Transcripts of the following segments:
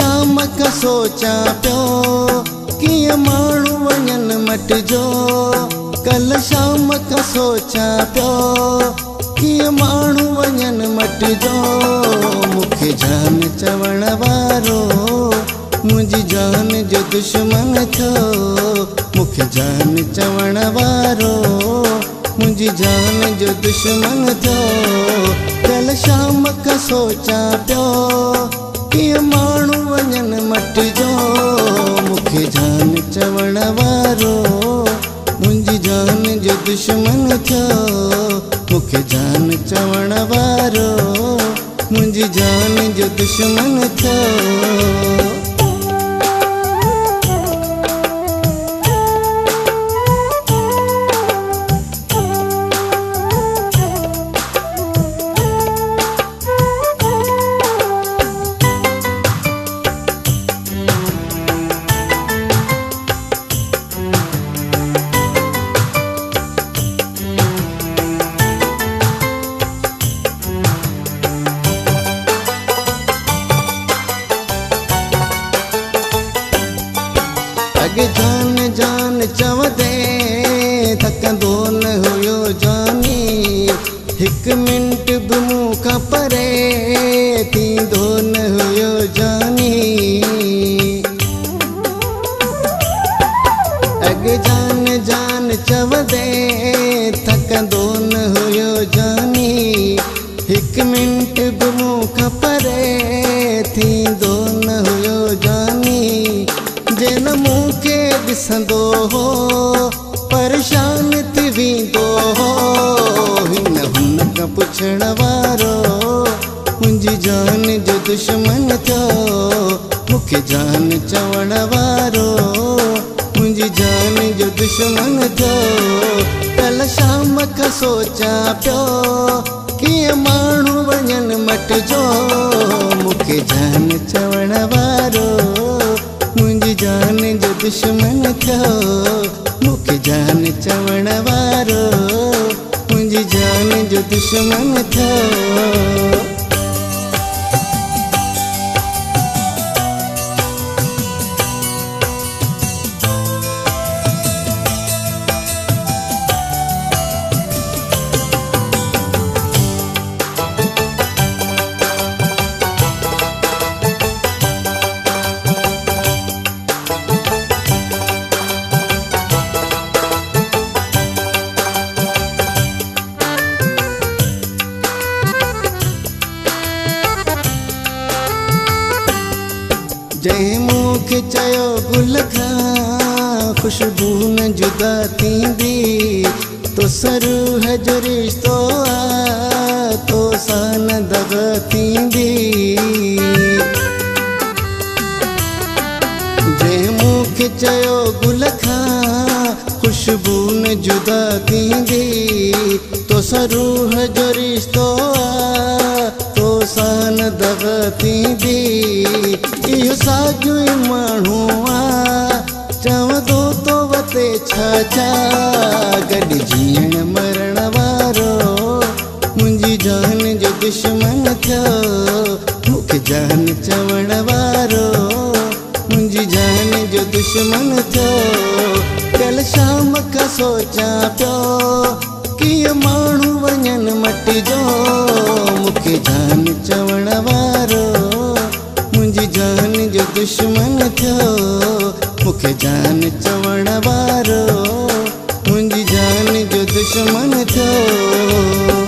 शाम का सोचा पियो कि माण्हू वञनि मटिजो। कल शाम का सोचा पियो कि माण्हू वञनि मटिजो। मूंखे जान चवण वारो मुंहिंजी जान जो दुश्मन थियो। मूंखे जान चवण वारो मुंहिंजी जान जो दुश्मन थियो। कल शाम का सोचा पियो कि माण्हू वञनि मटिजो। मूंखे जान चवण वारो मुंहिंजी जान जो दुश्मन थियो। मूंखे जान चवण वारो मुंहिंजी जान जो दुश्मन थियो। जान जान चवदे थकंदो न हुयो जानी। हिक मिंट बि मूंखां परे थींदो न हुयो जानी। अॻ जान जान चवदे थकंदो न हुयो जानी। हिक मिंट बि मूंखां परे थींदो न हुयो जानी। जिन मूंखे ॾिसंदो हो परेशान थी वेंदो हो। हिन हुन खां पुछण वारो मुंहिंजी जान जो दुश्मन थियो। मूंखे जान चवण वारो मुंहिंजी जान जो दुश्मन थियो। कल शाम खां सोचा पियो कि माण्हू वञनि मटिजो। मूंखे जान चवण वारो मुंहिंजी जान जो दुश्मन थियो। मूंखे जान चवण वारो मुंहिंजी जान जो दुश्मन थियो। जंहिं मूंखे चयो गुल खां ख़ुशबू न जुदा थींदी। तो सरूह जो रिश्तो आहे तो सां न दगा थींदी। जंहिं मूंखे चयो गुल खां ख़ुशबू न जुदा थींदी। तो सरूह जो रिश्तो आहे तो सां न दगा थींदी। इहो साॻियो ई माण्हू आहे चवंदो तो वते छा छा। गॾु जीअण मरण वारो मुंहिंजी जान जो दुश्मन थियो। मूंखे जान चवण वारो मुंहिंजी जान जो दुश्मन थियो। कल शाम खां सोचा पियो कि माण्हू वञनि मटिजो। मूंखे जान चवण वारो मुंहिंजी जान जो दुश्मन थियो। मूंखे जान चवण वारो मुंहिंजी जान जो दुश्मन थियो।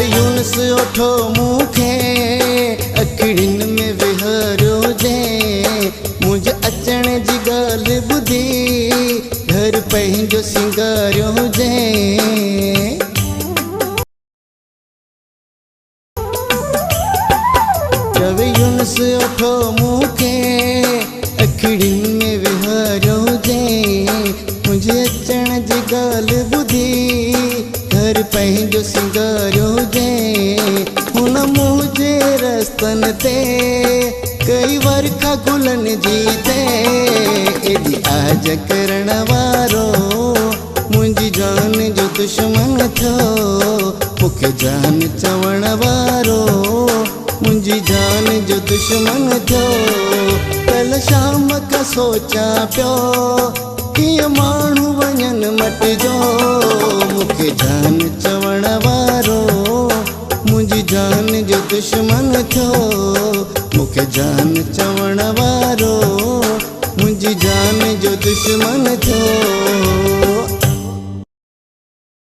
यूनुस उठो मूंखे अखिड़ियुनि में विहारियो जे। मुंहिंजे अचण जी ॻाल्हि ॿुधी घर पंहिंजो सिंगारियो जे। चवे ॾिस वठो मूंखे अखिड़ियुनि में विहारियो जे मुंहिंजे अचण जी ॻाल्हि ॿुधी घर पंहिंजो सिंगारियो जे हुन मुंहिंजे रस्तनि ते कई वर्खा गुलनि जी थे एॾी आज करण वारो मुंहिंजी जान जो दुश्मन थियो मूंखे जान चवण वारो मुंहिंजी जान जो दुश्मन थियो कल शाम खां सोचां पियो कीअं माण्हू वञनि मटिजो मूंखे जान चवण वारो मुंहिंजी जान जो दुश्मन थियो मूंखे जान चवण वारो मुंहिंजी जान जो दुश्मन थियो।